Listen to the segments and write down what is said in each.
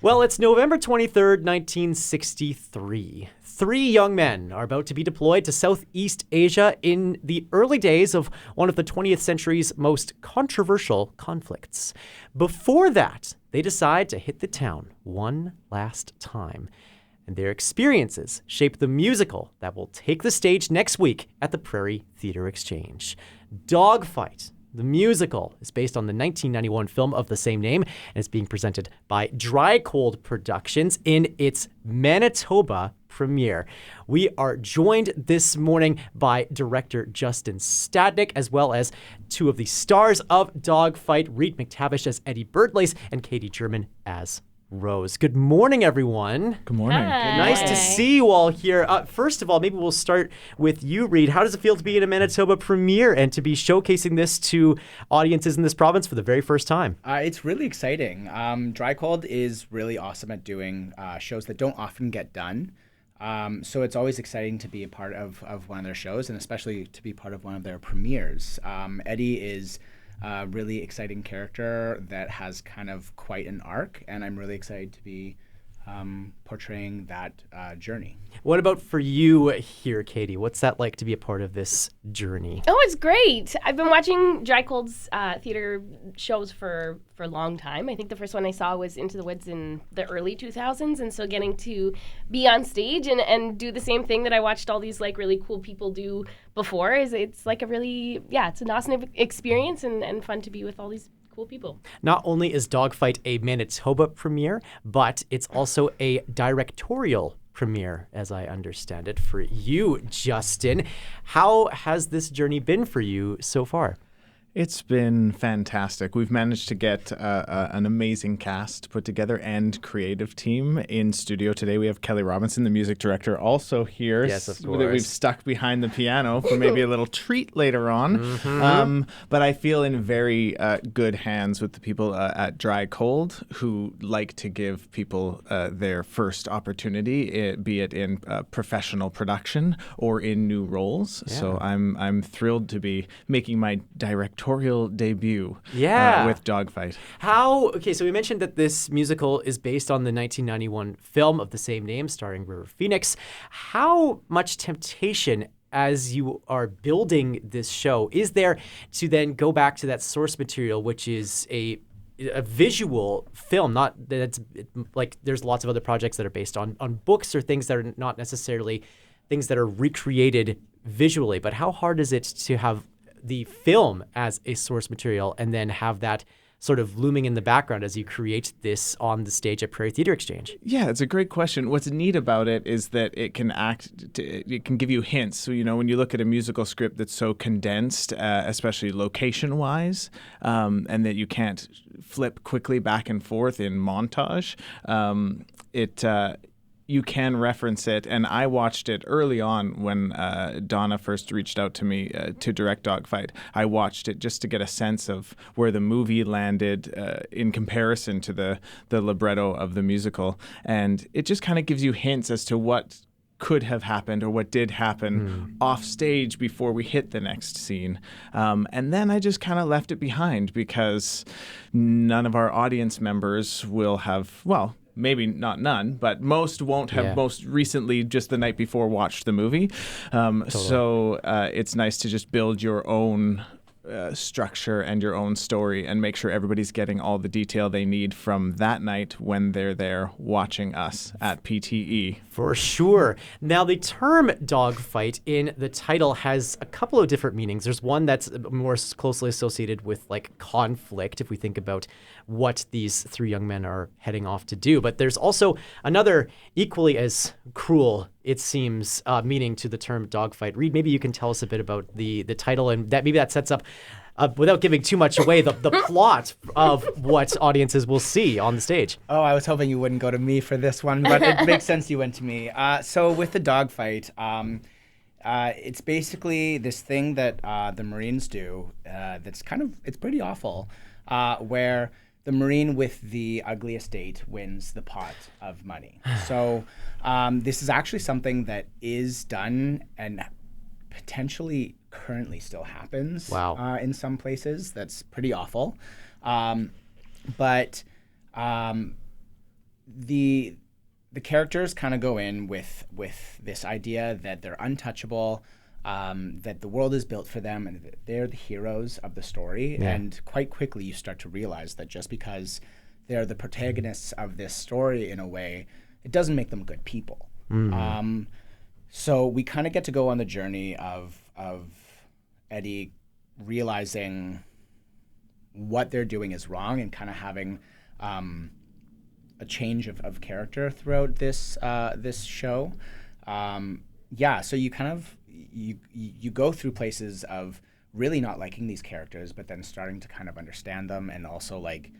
Well, it's November 23rd, 1963. Three young men are about to be deployed to Southeast Asia in the early days of one of the 20th century's most controversial conflicts. Before that, they decide to hit the town one last time. And their experiences shape the musical that will take the stage next week at the Prairie Theatre Exchange. Dogfight, the musical, is based on the 1991 film of the same name and is being presented by Dry Cold Productions in its Manitoba premiere. We are joined this morning by director Justin Stadnyk, as well as two of the stars of Dogfight, Reid McTavish as Eddie Birdlace and Katie German as Rose. Good morning, everyone. Good morning. Hi. Nice to see you all here. First of all, maybe we'll start with you, Reid. How does it feel to be in a Manitoba premiere and to be showcasing this to audiences in this province for the very first time? It's really exciting. Dry Cold is really awesome at doing shows that don't often get done. So it's always exciting to be a part of one of their shows, and especially to be part of one of their premieres. Eddie is a really exciting character that has kind of quite an arc, and I'm really excited to be portraying that journey. What about for you here, Katie? What's that like to be a part of this journey? Oh, it's great. I've been watching Dry Cold's theater shows for a long time. I think the first one I saw was Into the Woods in the early 2000s, and so getting to be on stage and do the same thing that I watched all these like really cool people do before it's like a really, it's an awesome experience and fun to be with all these cool people. Not only is Dogfight a Manitoba premiere, but it's also a directorial premiere, as I understand it, for you, Justin. How has this journey been for you so far? It's been fantastic. We've managed to get an amazing cast put together and creative team in studio today. We have Kelly Robinson, the music director, also here. Yes, of course. That we've stuck behind the piano for maybe a little treat later on. Mm-hmm. But I feel in very good hands with the people at Dry Cold, who like to give people their first opportunity, be it in professional production or in new roles. Yeah. So I'm thrilled to be making my directorial debut with Dogfight. So we mentioned that this musical is based on the 1991 film of the same name starring River Phoenix. How much temptation as you are building this show is there to then go back to that source material, which is a visual film? Not that it's like there's lots of other projects that are based on books or things that are not necessarily things that are recreated visually, but how hard is it to have the film as a source material and then have that sort of looming in the background as you create this on the stage at Prairie Theatre Exchange? Yeah, it's a great question. What's neat about it is that it can it can give you hints. So, when you look at a musical script that's so condensed, especially location-wise, and that you can't flip quickly back and forth in montage, you can reference it, and I watched it early on when Donna first reached out to me to direct Dogfight. I watched it just to get a sense of where the movie landed in comparison to the libretto of the musical, and it just kind of gives you hints as to what could have happened or what did happen off stage before we hit the next scene. And then I just kind of left it behind because none of our audience members will have, maybe not none, but most won't have most recently, just the night before, watched the movie. Totally. So it's nice to just build your own structure and your own story and make sure everybody's getting all the detail they need from that night when they're there watching us at PTE. For sure. Now, the term dogfight in the title has a couple of different meanings. There's one that's more closely associated with like conflict, if we think about what these three young men are heading off to do. But there's also another equally as cruel, it seems, meaning to the term dogfight. Reid, maybe you can tell us a bit about the title, and that maybe that sets up, without giving too much away, the plot of what audiences will see on the stage. Oh, I was hoping you wouldn't go to me for this one, but it makes sense you went to me. So with the Dogfight, it's basically this thing that the Marines do that's it's pretty awful, where the Marine with the ugliest date wins the pot of money. So this is actually something that is done and potentially currently still happens. Wow. In some places. That's pretty awful. But the characters kind of go in with this idea that they're untouchable, that the world is built for them, and that they're the heroes of the story. Yeah. And quite quickly, you start to realize that just because they're the protagonists of this story in a way, it doesn't make them good people. So we kind of get to go on the journey of Eddie realizing what they're doing is wrong and kind of having a change of character throughout this show. So you kind of you go through places of really not liking these characters, but then starting to kind of understand them, and also like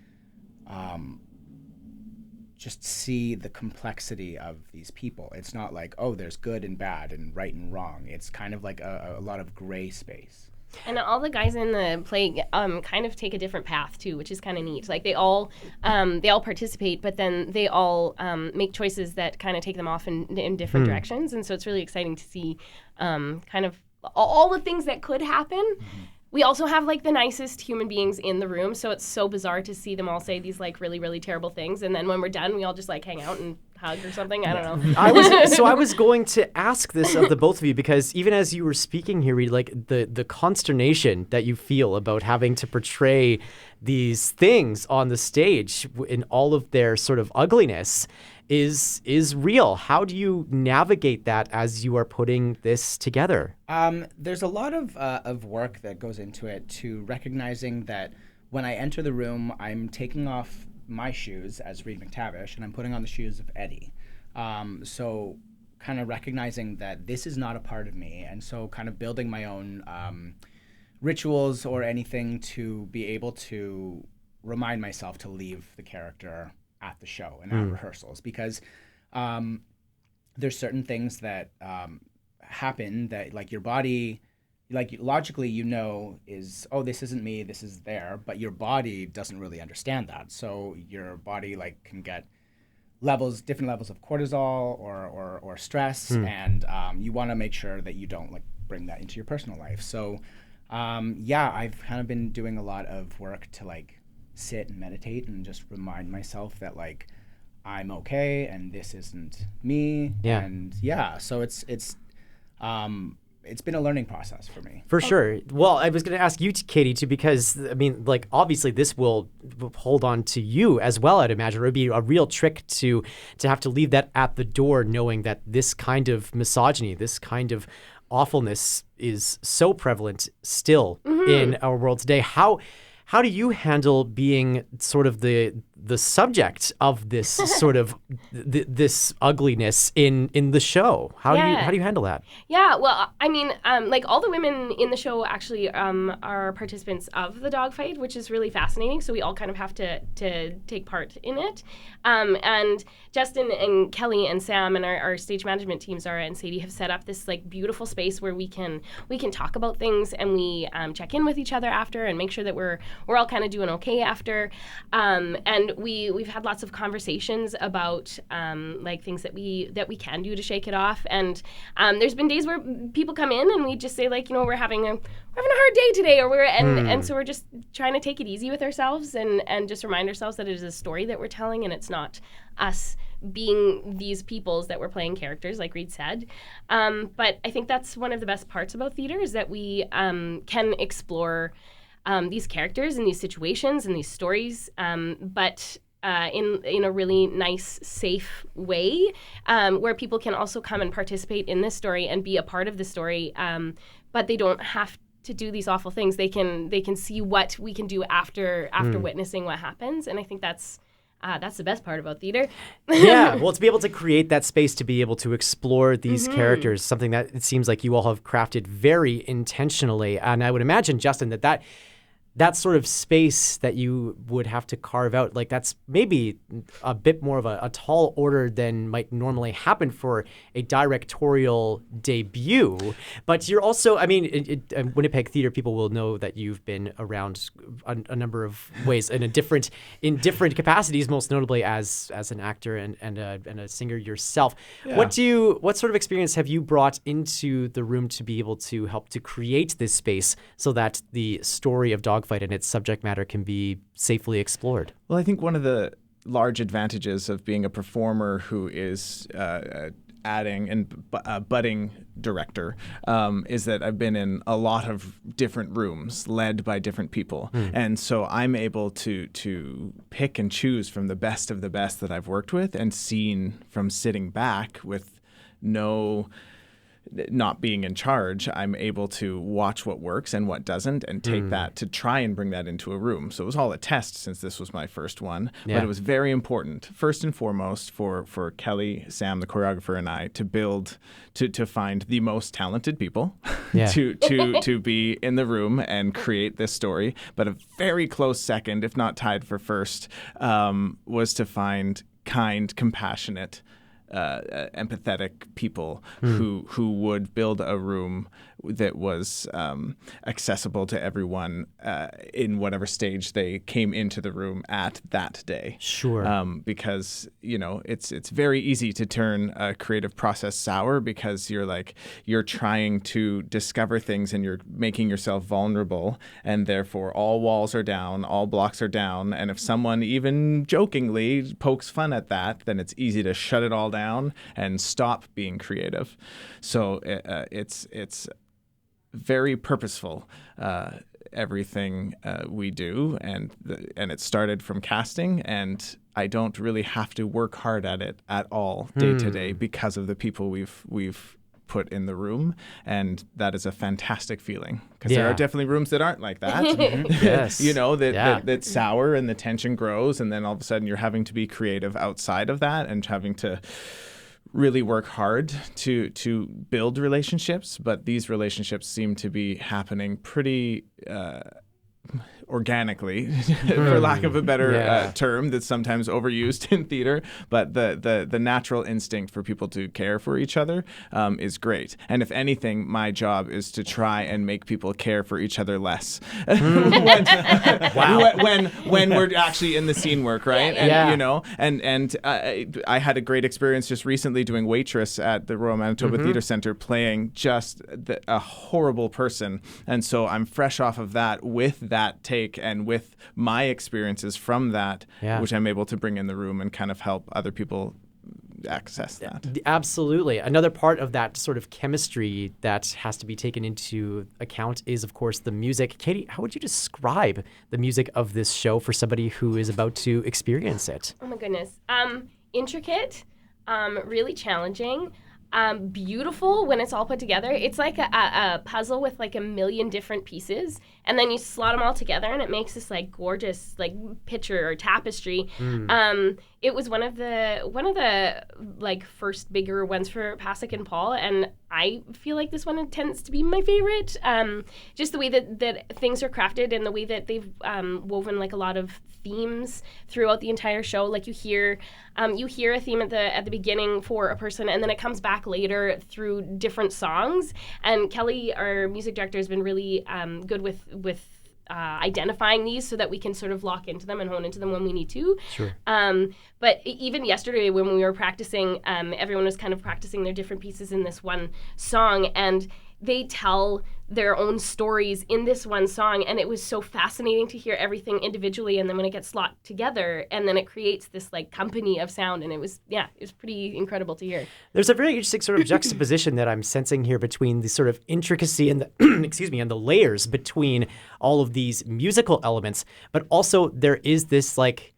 just see the complexity of these people. It's not like, oh, there's good and bad and right and wrong. It's kind of like a lot of gray space. And all the guys in the play kind of take a different path too, which is kind of neat. Like they all participate, but then they all make choices that kind of take them off in different directions. And so it's really exciting to see kind of all the things that could happen. We also have like the nicest human beings in the room, so it's so bizarre to see them all say these like really, really terrible things, and then when we're done, we all just like hang out and hug or something. I don't know. I was going to ask this of the both of you, because even as you were speaking here, Reid, like the consternation that you feel about having to portray these things on the stage in all of their sort of ugliness is real. How do you navigate that as you are putting this together? There's a lot of work that goes into it, to recognizing that when I enter the room, I'm taking off my shoes as Reid McTavish, and I'm putting on the shoes of Eddie. So kind of recognizing that this is not a part of me, and so kind of building my own rituals or anything to be able to remind myself to leave the character at the show and at rehearsals, because there's certain things that happen that like your body, like logically is, oh, this isn't me, this is there, but your body doesn't really understand that. So your body like can get different levels of cortisol or stress, and you want to make sure that you don't like bring that into your personal life. So I've kind of been doing a lot of work to like sit and meditate and just remind myself that like I'm okay and this isn't me. And so it's been a learning process for me. For sure. Well, I was going to ask you, Katie, too, because I mean, like obviously this will hold on to you as well. I'd imagine it would be a real trick to have to leave that at the door, knowing that this kind of misogyny, this kind of awfulness is so prevalent still in our world today. How do you handle being sort of the subject of this sort of this ugliness in the show? How do you handle that? Yeah, well, I mean, like all the women in the show actually are participants of the Dogfight, which is really fascinating. So we all kind of have to take part in it. And Justin and Kelly and Sam and our stage management team, Zara and Sadie, have set up this like beautiful space where we can talk about things, and we check in with each other after and make sure that we're all kind of doing okay after. And we've had lots of conversations about like things that we can do to shake it off. And there's been days where people come in and we just say like, we're having a hard day today, or and so we're just trying to take it easy with ourselves and just remind ourselves that it is a story that we're telling, and it's not us being these peoples that we're playing characters, like Reid said. But I think that's one of the best parts about theater, is that we can explore these characters and these situations and these stories, but in a really nice, safe way, where people can also come and participate in this story and be a part of the story, but they don't have to do these awful things. They can see what we can do after witnessing what happens, and I think that's the best part about theater. Yeah, well, to be able to create that space to be able to explore these characters, something that it seems like you all have crafted very intentionally. And I would imagine, Justin, that sort of space that you would have to carve out, like that's maybe a bit more of a tall order than might normally happen for a directorial debut. But you're also, I mean, Winnipeg theater people will know that you've been around a number of ways in different capacities, most notably as an actor and a singer yourself. Yeah. What sort of experience have you brought into the room to be able to help to create this space so that the story of Dogfight and its subject matter can be safely explored? Well, I think one of the large advantages of being a performer who is adding and budding director is that I've been in a lot of different rooms led by different people. And so I'm able to pick and choose from the best of the best that I've worked with and seen from sitting back with not being in charge. I'm able to watch what works and what doesn't and take that to try and bring that into a room. So it was all a test since this was my first one, but it was very important, first and foremost, for Kelly, Sam, the choreographer, and I to build, to find the most talented people to be in the room and create this story. But a very close second, if not tied for first, was to find kind, compassionate, empathetic people who would build a room that was accessible to everyone in whatever stage they came into the room at that day. Sure. Because it's very easy to turn a creative process sour because you're trying to discover things and you're making yourself vulnerable, and therefore all walls are down, all blocks are down, and if someone even jokingly pokes fun at that, then it's easy to shut it all down and stop being creative. So it's very purposeful, everything we do, and it started from casting, and I don't really have to work hard at it at all day to day because of the people we've put in the room, and that is a fantastic feeling because there are definitely rooms that aren't like that. Yes. That's sour and the tension grows, and then all of a sudden you're having to be creative outside of that and having to really work hard to build relationships, but these relationships seem to be happening pretty organically, for lack of a better term that's sometimes overused in theater. But the natural instinct for people to care for each other is great. And if anything, my job is to try and make people care for each other less when we're actually in the scene work, right? And I had a great experience just recently doing Waitress at the Royal Manitoba Theatre Centre, playing just a horrible person. And so I'm fresh off of that with that take and with my experiences from that, which I'm able to bring in the room and kind of help other people access that. Absolutely. Another part of that sort of chemistry that has to be taken into account is, of course, the music. Katie, how would you describe the music of this show for somebody who is about to experience it? Oh my goodness. Intricate, really challenging. Beautiful when it's all put together. It's like a puzzle with like a million different pieces, and then you slot them all together, and it makes this like gorgeous like picture or tapestry. It was one of the like first bigger ones for Pasek and Paul, and I feel like this one tends to be my favorite. Just the way that things are crafted and the way that they've woven like a lot of themes throughout the entire show. Like you hear a theme at the beginning for a person, and then it comes back later through different songs. And Kelly, our music director, has been really good with identifying these so that we can sort of lock into them and hone into them when we need to. Sure. But even yesterday when we were practicing, everyone was kind of practicing their different pieces in this one song, and they tell their own stories in this one song, and it was so fascinating to hear everything individually, and then when it gets slot together, and then it creates this like company of sound, and it was pretty incredible to hear. There's a very interesting sort of juxtaposition that I'm sensing here between the sort of intricacy and the and the layers between all of these musical elements, but also there is this like,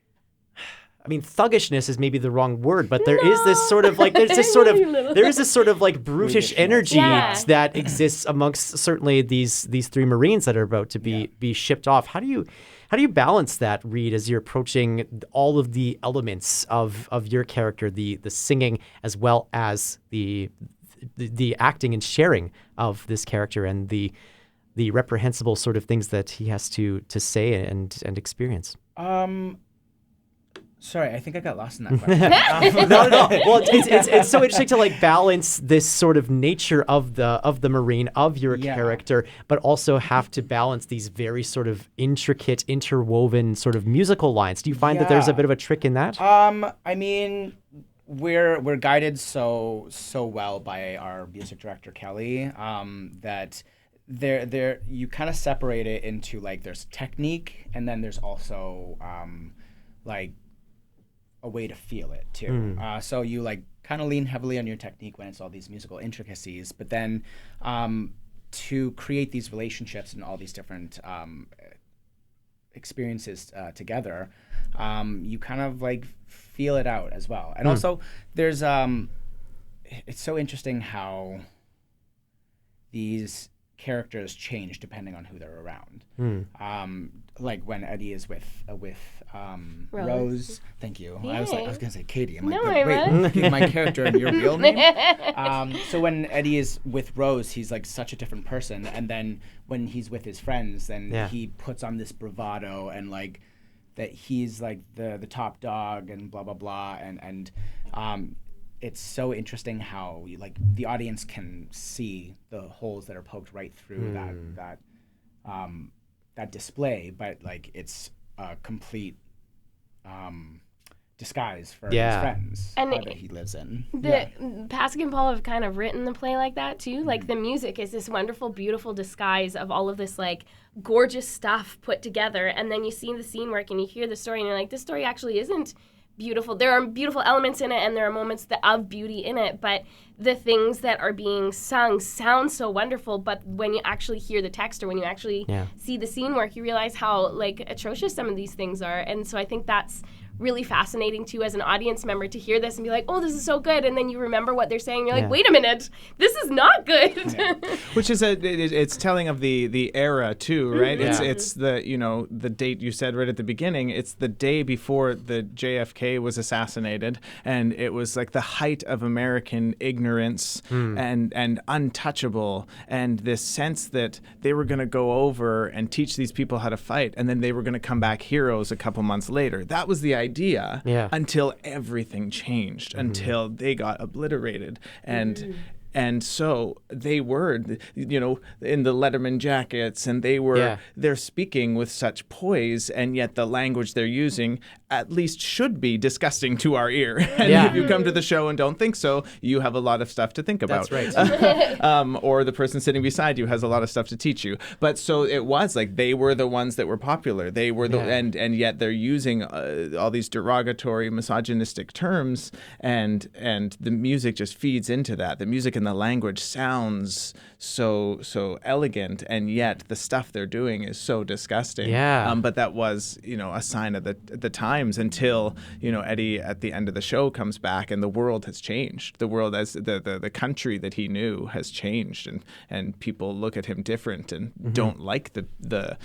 I mean, thuggishness is maybe the wrong word, but there is this sort of like there is this sort of like brutish energy that exists amongst certainly these three Marines that are about to be shipped off. How do you balance that, Reid, as you're approaching all of the elements of your character, the singing as well as the acting and sharing of this character and the reprehensible sort of things that he has to say and experience? Sorry, I think I got lost in that question. Not at all. Well, it's so interesting to like balance this sort of nature of the Marine, of your character, but also have to balance these very sort of intricate, interwoven sort of musical lines. Do you find that there's a bit of a trick in that? I mean, we're guided so well by our music director Kelly that there you kind of separate it into like there's technique, and then there's also like a way to feel it too. So you like kind of lean heavily on your technique when it's all these musical intricacies, but then to create these relationships and all these different experiences together, you kind of like feel it out as well. And also there's it's so interesting how these characters change depending on who they're around. Like when Eddie is with Rose. Thank you. I was gonna say Katie. I'm like, wait, my character and your real name. So when Eddie is with Rose, he's like such a different person, and then when he's with his friends, then he puts on this bravado and like that he's like the top dog and blah blah blah, and it's so interesting how like the audience can see the holes that are poked right through that display, but like it's a complete disguise for his friends that he lives in. Pasek and Paul have kind of written the play like that too. Like the music is this wonderful, beautiful disguise of all of this like gorgeous stuff put together, and then you see the scene work and you hear the story and you're like, this story actually isn't beautiful. There are beautiful elements in it and there are moments of beauty in it, but the things that are being sung sound so wonderful, but when you actually hear the text or when you actually see the scene work, you realize how like atrocious some of these things are. And so I think that's really fascinating too as an audience member to hear this and be like, oh, this is so good, and then you remember what they're saying and you're like, wait a minute, this is not good. Which is it's telling of the era too, right? It's the, you know, the date you said right at the beginning. It's the day before the JFK was assassinated, and it was like the height of American ignorance and untouchable, and this sense that they were going to go over and teach these people how to fight, and then they were going to come back heroes a couple months later. That was the idea until everything changed, until they got obliterated. And so they were, you know, in the Letterman jackets, and they're speaking with such poise, and yet the language they're using at least should be disgusting to our ear. And if you come to the show and don't think so, you have a lot of stuff to think about. That's right. Or the person sitting beside you has a lot of stuff to teach you. But so it was like they were the ones that were popular. They were and yet they're using all these derogatory, misogynistic terms, and the music just feeds into that. The music and the language sounds so elegant, and yet the stuff they're doing is so disgusting. But that was, you know, a sign of the times, until, you know, Eddie at the end of the show comes back and the world has changed. The world, as the country that he knew, has changed, and people look at him different and don't like the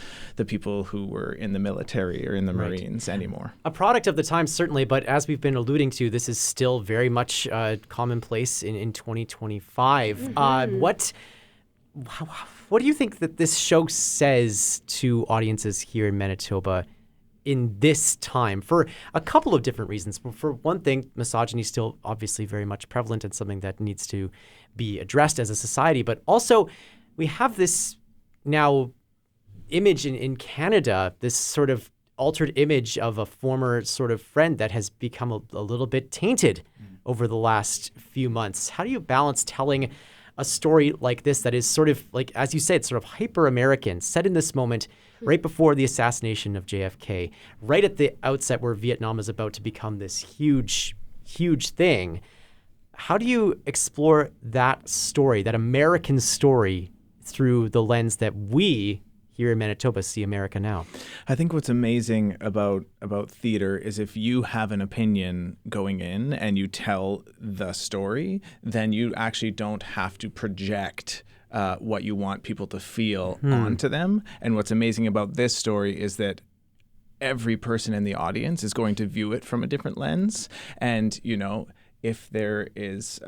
people who were in the military or in the Marines anymore. A product of the time, certainly, but as we've been alluding to, this is still very much commonplace in 2025. What do you think that this show says to audiences here in Manitoba in this time, for a couple of different reasons? For one thing, misogyny is still obviously very much prevalent and something that needs to be addressed as a society, but also we have this now image in Canada, this sort of altered image of a former sort of friend that has become a little bit tainted over the last few months. How do you balance telling a story like this that is sort of, like, as you said, sort of hyper-American, set in this moment right before the assassination of JFK, right at the outset where Vietnam is about to become this huge, huge thing? How do you explore that story, that American story, through the lens that we here in Manitoba see America now? I think what's amazing about theater is if you have an opinion going in and you tell the story, then you actually don't have to project what you want people to feel onto them. And what's amazing about this story is that every person in the audience is going to view it from a different lens. And, you know, if there is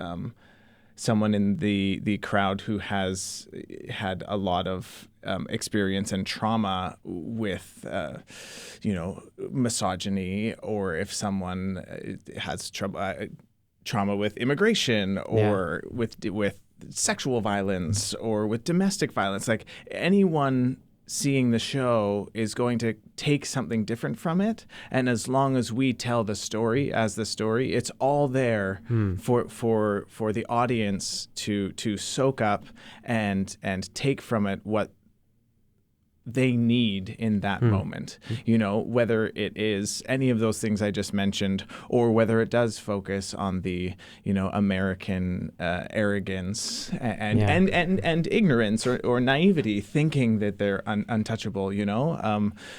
someone in the crowd who has had a lot of experience and trauma with, misogyny, or if someone has trauma with immigration, or with sexual violence, or with domestic violence, like anyone seeing the show is going to take something different from it. And as long as we tell the story as the story, it's all there for the audience to soak up and take from it they need in that moment, whether it is any of those things I just mentioned, or whether it does focus on the, American arrogance and ignorance or naivety, thinking that they're untouchable,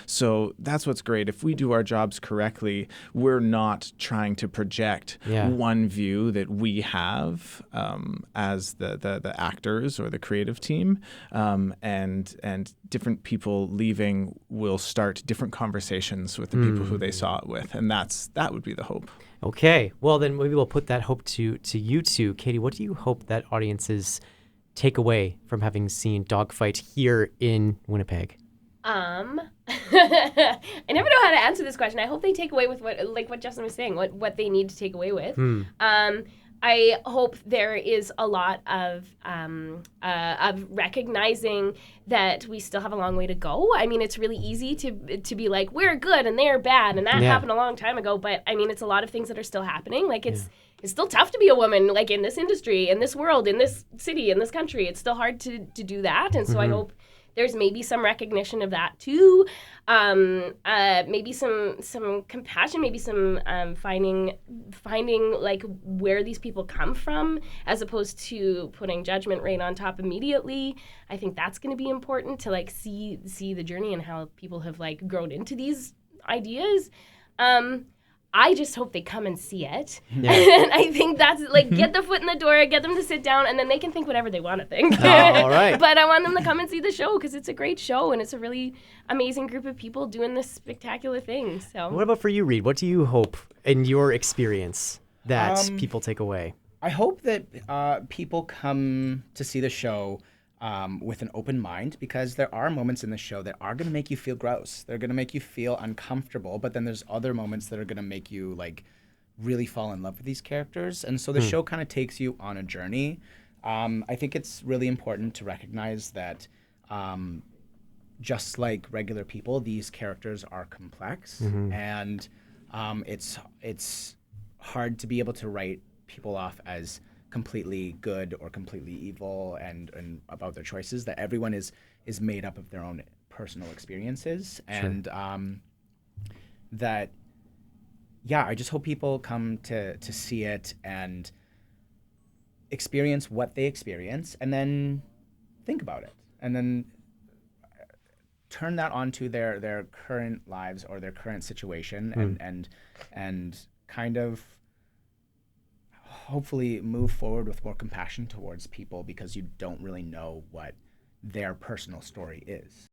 So that's what's great. If we do our jobs correctly, we're not trying to project one view that we have as the actors or the creative team, and different people leaving will start different conversations with the people who they saw it with, and that would be the hope. Okay, well then maybe we'll put that hope to you two. Katie, what do you hope that audiences take away from having seen Dogfight here in Winnipeg? I never know how to answer this question. I hope they take away with what Justin was saying, what they need to take away with. I hope there is a lot of recognizing that we still have a long way to go. I mean, it's really easy to be like, we're good and they're bad, and that happened a long time ago. But I mean, it's a lot of things that are still happening. Like it's still tough to be a woman, like in this industry, in this world, in this city, in this country. It's still hard to do that. And so I hope there's maybe some recognition of that too. Maybe some compassion, maybe some finding like where these people come from, as opposed to putting judgment right on top immediately. I think that's going to be important to like see the journey and how people have like grown into these ideas. I just hope they come and see it. Yeah. And I think that's like, get the foot in the door, get them to sit down, and then they can think whatever they want to think. All right. But I want them to come and see the show because it's a great show and it's a really amazing group of people doing this spectacular thing. So, what about for you, Reid? What do you hope in your experience that people take away? I hope that people come to see the show with an open mind, because there are moments in the show that are going to make you feel gross. They're going to make you feel uncomfortable, but then there's other moments that are going to make you like really fall in love with these characters. And so the show kind of takes you on a journey. I think it's really important to recognize that just like regular people, these characters are complex, and it's hard to be able to write people off as completely good or completely evil and about their choices. That everyone is made up of their own personal experiences. Sure. And I just hope people come to see it and experience what they experience, and then think about it, and then turn that onto their current lives or their current situation, and kind of hopefully move forward with more compassion towards people, because you don't really know what their personal story is.